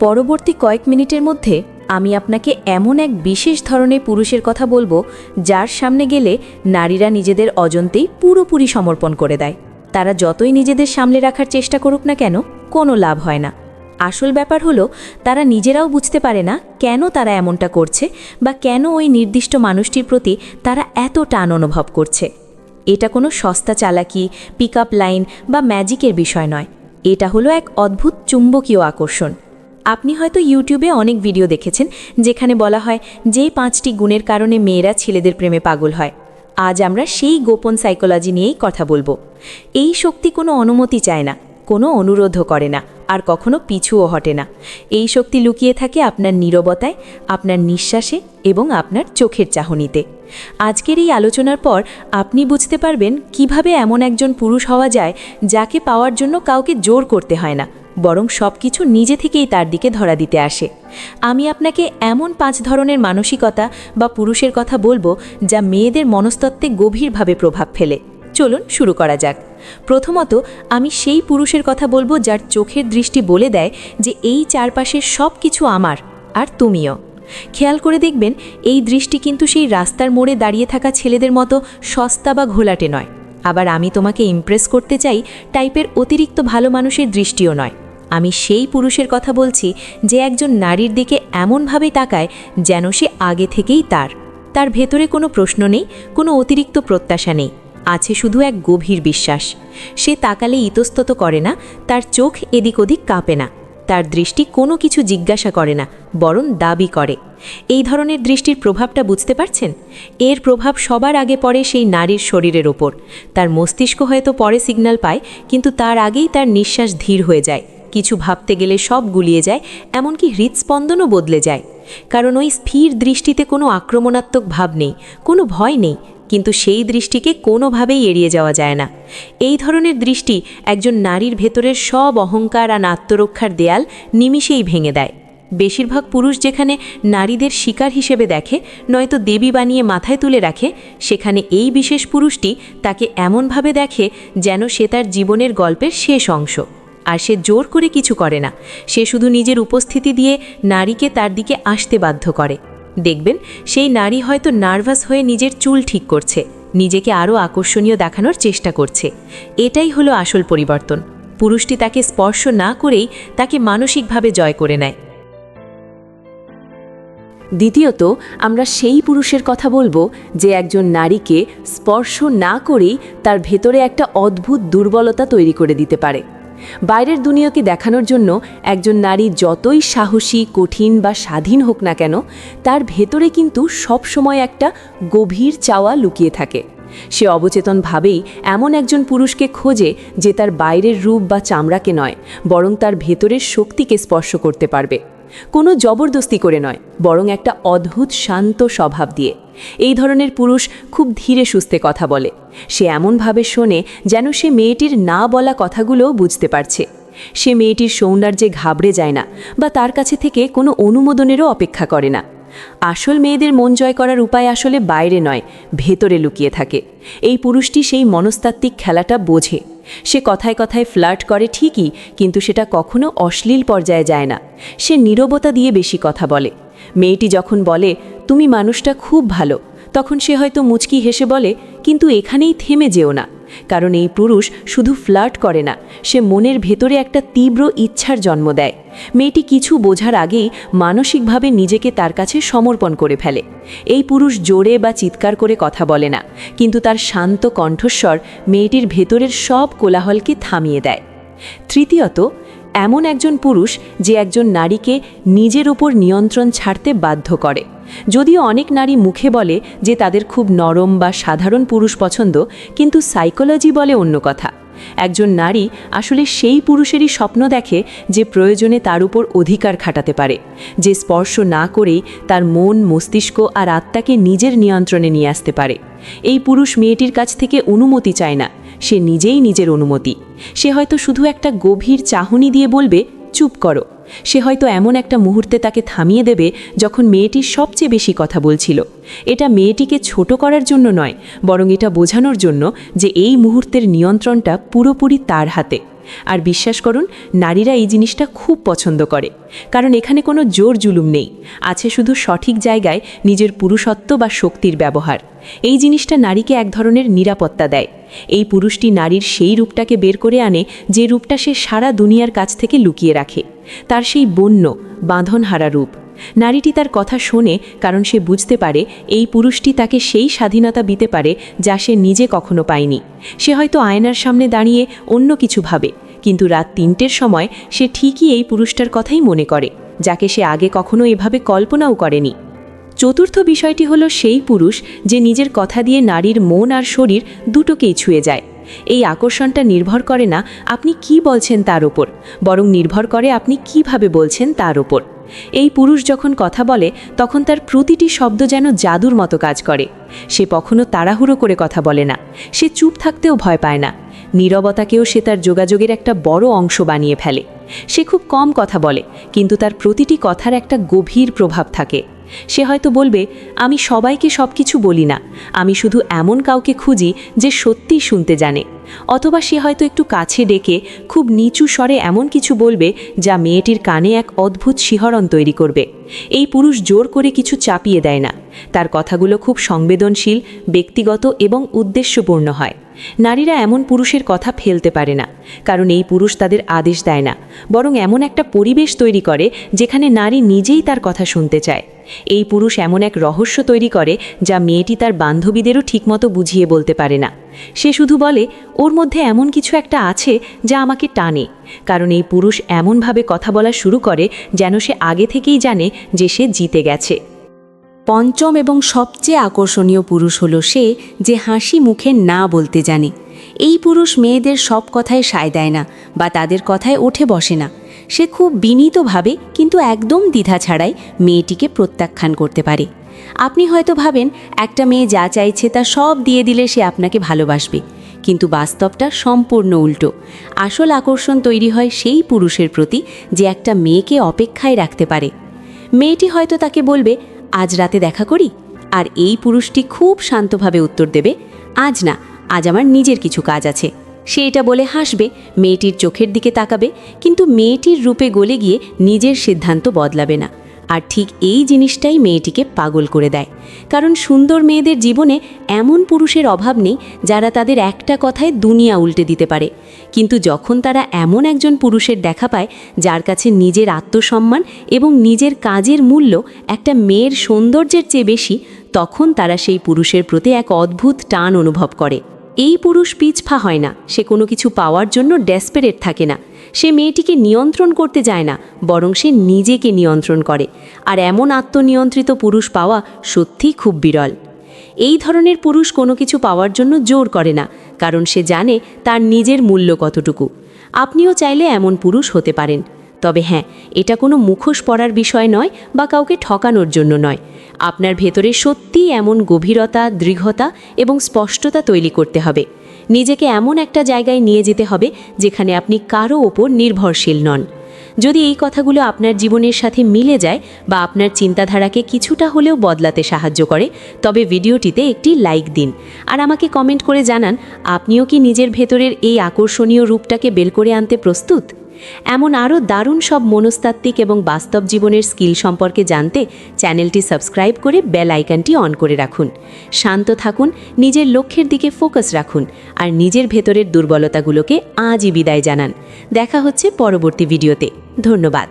পরবর্তী কয়েক মিনিটের মধ্যে আমি আপনাকে এমন এক বিশেষ ধরনের পুরুষের কথা বলবো যার সামনে গেলে নারীরা নিজেদের অজান্তেই পুরোপুরি সমর্পণ করে দেয়। তারা যতই নিজেদের সামলে রাখার চেষ্টা করুক না কেন, কোনো লাভ হয় না। আসল ব্যাপার হলো তারা নিজেরাও বুঝতে পারে না কেন তারা এমনটা করছে বা কেন ওই নির্দিষ্ট মানুষটির প্রতি তারা এত টান অনুভব করছে। এটা কোনো সস্তা চালাকি, পিক আপ লাইন বা ম্যাজিকের বিষয় নয়। এটা হলো এক অদ্ভুত চুম্বকীয় আকর্ষণ। আপনি হয়তো ইউটিউবে অনেক ভিডিও দেখেছেন যেখানে বলা হয় যে 5টি গুণের কারণে মেয়েরা ছেলেদের প্রেমে পাগল হয়। আজ আমরা সেই গোপন সাইকোলজি নিয়েই কথা বলবো। এই শক্তি কোনো অনুমতি চায় না, কোনো অনুরোধও করে না, আর কখনো পিছুও হটে না। এই শক্তি লুকিয়ে থাকে আপনার নীরবতায়, আপনার নিঃশ্বাসে এবং আপনার চোখের চাহনিতে। আজকের এই আলোচনার পর আপনি বুঝতে পারবেন কিভাবে এমন একজন পুরুষ হওয়া যায় যাকে পাওয়ার জন্য কাউকে জোর করতে হয় না, বরং সব কিছু নিজে থেকেই তার দিকে ধরা দিতে আসে। আমি আপনাকে এমন 5 ধরনের মানসিকতা বা পুরুষের কথা বলবো যা মেয়েদের মনস্তত্ত্বে গভীরভাবে প্রভাব ফেলে। চলুন শুরু করা যাক। প্রথমত, আমি সেই পুরুষের কথা বলবো যার চোখের দৃষ্টি বলে দেয় যে এই চারপাশের সব কিছু আমার, আর তুমিও। খেয়াল করে দেখবেন, এই দৃষ্টি কিন্তু সেই রাস্তার মোড়ে দাঁড়িয়ে থাকা ছেলেদের মতো সস্তা বা ঘোলাটে নয়। আবার আমি তোমাকে ইমপ্রেস করতে চাই টাইপের অতিরিক্ত ভালো মানুষের দৃষ্টিও নয়। আমি সেই পুরুষের কথা বলছি যে একজন নারীর দিকে এমনভাবে তাকায় যেন সে আগে থেকেই তার ভেতরে কোনো প্রশ্ন নেই, কোনো অতিরিক্ত প্রত্যাশা নেই, আছে শুধু এক গভীর বিশ্বাস। সে তাকালে ইতস্তত করে না, তার চোখ এদিক ওদিক কাঁপে না, তার দৃষ্টি কোনো কিছু জিজ্ঞাসা করে না, বরং দাবি করে। এই ধরনের দৃষ্টির প্রভাবটা বুঝতে পারছেন? এর প্রভাব সবার আগে পড়ে সেই নারীর শরীরের ওপর। তার মস্তিষ্ক হয়তো পরে সিগন্যাল পায়, কিন্তু তার আগেই তার নিঃশ্বাস ধীর হয়ে যায়, কিছু ভাবতে গেলে সব গুলিয়ে যায়, এমনকি হৃদস্পন্দনও বদলে যায়। কারণ ওই স্থির দৃষ্টিতে কোনো আক্রমণাত্মক ভাব নেই, কোনো ভয় নেই, কিন্তু সেই দৃষ্টিকে কোনোভাবেই এড়িয়ে যাওয়া যায় না। এই ধরনের দৃষ্টি একজন নারীর ভেতরের সব অহংকার আর আত্মরক্ষার দেয়াল নিমিষেই ভেঙে দেয়। বেশিরভাগ পুরুষ যেখানে নারীদের শিকার হিসেবে দেখে, নয়তো দেবী বানিয়ে মাথায় তুলে রাখে, সেখানে এই বিশেষ পুরুষটি তাকে এমনভাবে দেখে যেন সে তার জীবনের গল্পের শেষ অংশ। আর সে জোর করে কিছু করে না, সে শুধু নিজের উপস্থিতি দিয়ে নারীকে তার দিকে আসতে বাধ্য করে। দেখবেন, সেই নারী হয়তো নার্ভাস হয়ে নিজের চুল ঠিক করছে, নিজেকে আরও আকর্ষণীয় দেখানোর চেষ্টা করছে। এটাই হলো আসল পরিবর্তন। পুরুষটি তাকে স্পর্শ না করেই তাকে মানসিকভাবে জয় করে নেয়। দ্বিতীয়ত, আমরা সেই পুরুষের কথা বলবো যে একজন নারীকে স্পর্শ না করেই তার ভেতরে একটা অদ্ভুত দুর্বলতা তৈরি করে দিতে পারে। বাইরের দুনিয়াকে দেখানোর জন্য একজন নারী যতই সাহসী, কঠিন বা স্বাধীন হোক না কেন, তার ভেতরে কিন্তু সবসময় একটা গভীর চাওয়া লুকিয়ে থাকে। সে অবচেতনভাবেই এমন একজন পুরুষকে খোঁজে যে তার বাইরের রূপ বা চামড়াকে নয়, বরং তার ভেতরের শক্তিকে স্পর্শ করতে পারবে। কোনো জবরদস্তি করে নয়, বরং একটা অদ্ভুত শান্ত স্বভাব দিয়ে। এই ধরনের পুরুষ খুব ধীরে সুস্থে কথা বলে। সে এমনভাবে শোনে যেন সে মেয়েটির না বলা কথাগুলোও বুঝতে পারছে। সে মেয়েটির সৌন্দর্যে ঘাবড়ে যায় না বা তার কাছে থেকে কোনো অনুমোদনেরও অপেক্ষা করে না। আসল মেয়েদের মন জয় করার উপায় আসলে বাইরে নয়, ভেতরে লুকিয়ে থাকে। এই পুরুষটি সেই মনস্তাত্ত্বিক খেলাটা বোঝে। সে কথায় কথায় ফ্লার্ট করে ঠিকই, কিন্তু সেটা কখনো অশ্লীল পর্যায়ে যায় না। সে নীরবতা দিয়ে বেশি কথা বলে। মেয়েটি যখন বলে, তুমি মানুষটা খুব ভালো, তখন সে হয়তো মুচকি হেসে বলে, কিন্তু এখানেই থেমে যেও না। কারণ এই পুরুষ শুধু ফ্লার্ট করে না, সে মনের ভেতরে একটা তীব্র ইচ্ছার জন্ম দেয়। মেয়েটি কিছু বোঝার আগেই মানসিকভাবে নিজেকে তার কাছে সমর্পণ করে ফেলে। এই পুরুষ জোরে বা চিৎকার করে কথা বলে না, কিন্তু তার শান্ত কণ্ঠস্বর মেয়েটির ভেতরের সব কোলাহলকে থামিয়ে দেয়। তৃতীয়ত, এমন একজন পুরুষ যে একজন নারীকে নিজের ওপর নিয়ন্ত্রণ ছাড়তে বাধ্য করে। যদিও অনেক নারী মুখে বলে যে তাদের খুব নরম বা সাধারণ পুরুষ পছন্দ, কিন্তু সাইকোলজি বলে অন্য কথা। একজন নারী আসলে সেই পুরুষেরই স্বপ্ন দেখে যে প্রয়োজনে তার উপর অধিকার খাটাতে পারে, যে স্পর্শ না করেই তার মন, মস্তিষ্ক আর আত্মাকে নিজের নিয়ন্ত্রণে নিয়ে আসতে পারে। এই পুরুষ মেয়েটির কাছ থেকে অনুমতি চায় না, সে নিজেই নিজের অনুমতি। সে হয়তো শুধু একটা গভীর চাহনি দিয়ে বলবে, চুপ করো। সে হয়তো এমন একটা মুহূর্তে তাকে থামিয়ে দেবে যখন মেয়েটি সবচেয়ে বেশি কথা বলছিল। এটা মেয়েটিকে ছোট করার জন্য নয়, বরং এটা বোঝানোর জন্য যে এই মুহূর্তের নিয়ন্ত্রণটা পুরোপুরি তার হাতে। আর বিশ্বাস করুন, নারীরা এই জিনিসটা খুব পছন্দ করে, কারণ এখানে কোনো জোর জুলুম নেই, আছে শুধু সঠিক জায়গায় নিজের পুরুষত্ব বা শক্তির ব্যবহার। এই জিনিসটা নারীকে এক ধরনের নিরাপত্তা দেয়। এই পুরুষটি নারীর সেই রূপটাকে বের করে আনে যে রূপটা সে সারা দুনিয়ার কাছ থেকে লুকিয়ে রাখে, তার সেই বন্য বাঁধনহারা রূপ। নারীটি তার কথা শোনে কারণ সে বুঝতে পারে এই পুরুষটি তাকে সেই স্বাধীনতা দিতে পারে যা সে নিজে কখনো পায়নি। সে হয়তো আয়নার সামনে দাঁড়িয়ে অন্য কিছু ভাবে, কিন্তু রাত 3টের সময় সে ঠিকই এই পুরুষটার কথাই মনে করে, যাকে সে আগে কখনো এভাবে কল্পনাও করেনি। চতুর্থ বিষয়টি হলো সেই পুরুষ যে নিজের কথা দিয়ে নারীর মন আর শরীর দুটোকেই ছুঁয়ে যায়। এই আকর্ষণটা নির্ভর করে না আপনি কি বলছেন তার ওপর, বরং নির্ভর করে আপনি কিভাবে বলছেন তার ওপর। এই পুরুষ যখন কথা বলে তখন তার প্রতিটি শব্দ যেন জাদুর মতো কাজ করে। সে কখনো তাড়াহুড়ো করে কথা বলে না, সে চুপ থাকতেও ভয় পায় না। নীরবতাকেও সে তার যোগাযোগের একটা বড় অংশ বানিয়ে ফেলে। সে খুব কম কথা বলে, কিন্তু তার প্রতিটি কথার একটা গভীর প্রভাব থাকে। সে হয়তো বলবে, আমি সবাইকে সব কিছু বলি না, আমি শুধু এমন কাউকে খুঁজি যে সত্যিই শুনতে জানে। অথবা সে হয়তো একটু কাছে ডেকে খুব নিচু স্বরে এমন কিছু বলবে যা মেয়েটির কানে এক অদ্ভুত শিহরণ তৈরি করবে। এই পুরুষ জোর করে কিছু চাপিয়ে দেয় না, তার কথাগুলো খুব সংবেদনশীল, ব্যক্তিগত এবং উদ্দেশ্যপূর্ণ হয়। নারীরা এমন পুরুষের কথা ফেলতে পারে না, কারণ এই পুরুষ তাদের আদেশ দেয় না, বরং এমন একটা পরিবেশ তৈরি করে যেখানে নারী নিজেই তার কথা শুনতে চায়। এই পুরুষ এমন এক রহস্য তৈরি করে যা মেয়েটি তার বান্ধবীদেরও ঠিকমতো বুঝিয়ে বলতে পারে না। সে শুধু বলে, ওর মধ্যে এমন কিছু একটা আছে যা আমাকে টানে, কারণ এই পুরুষ এমনভাবে কথা বলা শুরু করে যেন সে আগে থেকেই জানে যে সে জিতে গেছে। পঞ্চম এবং সবচেয়ে আকর্ষণীয় পুরুষ হলো সে যে হাসি মুখে না বলতে জানে। এই পুরুষ মেয়েদের সব কথায় সায় দেয় না বা তাদের কথায় ওঠে বসে না। সে খুব বিনীতভাবে কিন্তু একদম দ্বিধা ছাড়াই মেয়েটিকে প্রত্যাখ্যান করতে পারে। আপনি হয়তো ভাবেন একটা মেয়ে যা চাইছে তা সব দিয়ে দিলে সে আপনাকে ভালোবাসবে, কিন্তু বাস্তবটা সম্পূর্ণ উল্টো। আসল আকর্ষণ তৈরি হয় সেই পুরুষের প্রতি যে একটা মেয়েকে অপেক্ষায় রাখতে পারে। মেয়েটি হয়তো তাকে বলবে, আজ রাতে দেখা করি, আর এই পুরুষটি খুব শান্তভাবে উত্তর দেবে, আজ না, আজ আমার নিজের কিছু কাজ আছে। সে এটা বলে হাসবে, মেয়েটির চোখের দিকে তাকাবে, কিন্তু মেয়েটির রূপে গলে গিয়ে নিজের সিদ্ধান্ত বদলাবে না। আর ঠিক এই জিনিসটাই মেয়েটিকে পাগল করে দেয়, কারণ সুন্দর মেয়েদের জীবনে এমন পুরুষের অভাব নেই যারা তাদের একটা কথায় দুনিয়া উল্টে দিতে পারে। কিন্তু যখন তারা এমন একজন পুরুষের দেখা পায় যার কাছে নিজের আত্মসম্মান এবং নিজের কাজের মূল্য একটা মেয়ের সৌন্দর্যের চেয়ে বেশি, তখন তারা সেই পুরুষের প্রতি এক অদ্ভুত টান অনুভব করে। এই পুরুষ পিছপা হয় না, সে কোনো কিছু পাওয়ার জন্য ডেসপারেট থাকে না। সে মেয়েটিকে নিয়ন্ত্রণ করতে যায় না, বরং সে নিজেকে নিয়ন্ত্রণ করে। আর এমন আত্মনিয়ন্ত্রিত পুরুষ পাওয়া সত্যিই খুব বিরল। এই ধরনের পুরুষ কোনো কিছু পাওয়ার জন্য জোর করে না, কারণ সে জানে তার নিজের মূল্য কতটুকু। আপনিও চাইলে এমন পুরুষ হতে পারেন, তবে হ্যাঁ, এটা কোনো মুখোশ পরার বিষয় নয় বা কাউকে ঠকানোর জন্য নয়। আপনার ভেতরে সত্যিই এমন গভীরতা, দৃঢ়তা এবং স্পষ্টতা তৈরি করতে হবে। নিজেকে এমন একটা জায়গায় নিয়ে যেতে হবে যেখানে আপনি কারো ওপর নির্ভরশীল নন। যদি এই কথাগুলো আপনার জীবনের সাথে মিলে যায় বা আপনার চিন্তাধারাকে কিছুটা হলেও বদলাতে সাহায্য করে, তবে ভিডিওটিতে একটি লাইক দিন আর আমাকে কমেন্ট করে জানান আপনিও কি নিজের ভেতরের এই আকর্ষণীয় রূপটাকে বের করে আনতে প্রস্তুত। এমন আরও দারুণ সব মনস্তাত্ত্বিক এবং বাস্তব জীবনের স্কিল সম্পর্কে জানতে চ্যানেলটি সাবস্ক্রাইব করে বেল আইকনটি অন করে রাখুন। শান্ত থাকুন, নিজের লক্ষ্যের দিকে ফোকাস রাখুন আর নিজের ভেতরের দুর্বলতাগুলোকে আজই বিদায় জানান। দেখা হচ্ছে পরবর্তী ভিডিওতে। ধন্যবাদ।